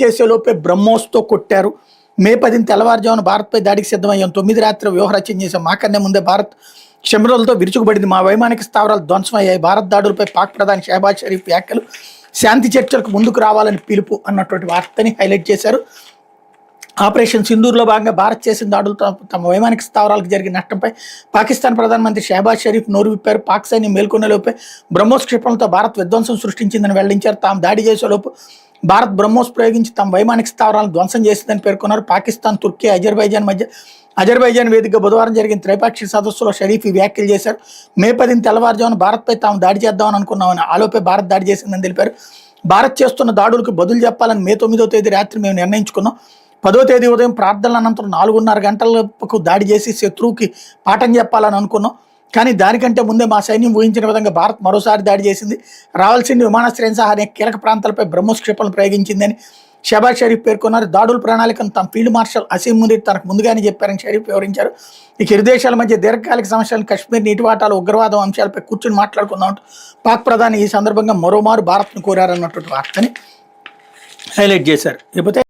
చేసేలోపే బ్రహ్మోస్తో కొట్టారు. మే 10 తెల్లవారుజామున భారత్పై దాడికి సిద్ధమయ్యాం. 9 రాత్రి వ్యూహరచన చేశాం. మాకన్నా ముందే భారత్ క్షమరులతో విరుచుకుపడింది. మా వైమానిక స్థావరాలు ధ్వంసమయ్యాయి. భారత్ దాడులపై పాక్ ప్రధాని షహబాజ్ షరీఫ్ వ్యాఖ్యలు శాంతి చర్చలకు ముందుకు రావాలని పిలుపు అన్నటువంటి వార్తని హైలైట్ చేశారు. ఆపరేషన్ సింధూర్లో భాగంగా భారత్ చేసిన దాడులతో తమ వైమానిక స్థావరాలకు జరిగిన నష్టంపై పాకిస్తాన్ ప్రధానమంత్రి షహబాజ్ షరీఫ్ నోరు విప్పారు. పాక్ సైన్యం మేల్కొనేలోపే బ్రహ్మోస్ క్షిపణులతో భారత్ విధ్వంసం సృష్టించిందని వెల్లడించారు. తాము దాడి చేసేలోపు భారత్ బ్రహ్మోస్ ప్రయోగించి తమ వైమానిక స్థావరాలను ధ్వంసం చేసిందని పేర్కొన్నారు. పాకిస్తాన్, తుర్కీ, అజర్బైజాన్ వేదికగా బుధవారం జరిగిన త్రైపాక్షిక సదస్సులో షరీఫ్ ఈ వ్యాఖ్యలు చేశారు. మే 10 తెల్లవారుజామున భారత్పై తాము దాడి చేద్దామని అనుకున్నామని, ఆలోపే భారత్ దాడి చేసిందని తెలిపారు. భారత్ చేస్తున్న దాడులకు బదులు చెప్పాలని మే 9వ తేదీ రాత్రి మేము నిర్ణయించుకున్నాం. 10వ తేదీ ఉదయం ప్రార్థనల అనంతరం 4:30 గంటలకు దాడి చేసి శత్రువుకి పాఠం చెప్పాలని అనుకున్నాం. కానీ దానికంటే ముందే మా సైన్యం ఊహించిన విధంగా భారత్ మరోసారి దాడి చేసింది. రావాల్సిన విమానాశ్రయం సహా అనేక కీలక ప్రాంతాలపై బ్రహ్మోస్ క్షిపణులు ప్రయోగించిందని షహబాజ్ షరీఫ్ పేర్కొన్నారు. దాడుల ప్రణాళికను తమ ఫీల్డ్ మార్షల్ అసీం మునీర్ తనకు ముందుగానే చెప్పారని షరీఫ్ వివరించారు. ఇక ఇరు దేశాల మధ్య దీర్ఘకాలిక సమస్యలను, కశ్మీర్ నీటివాటాలు, ఉగ్రవాదం అంశాలపై కూర్చుని మాట్లాడుకుందామంటూ పాక్ ప్రధాని ఈ సందర్భంగా మరోమారు భారత్ను కోరారన్నటువంటి వార్తని హైలైట్ చేశారు. ఇకపోతే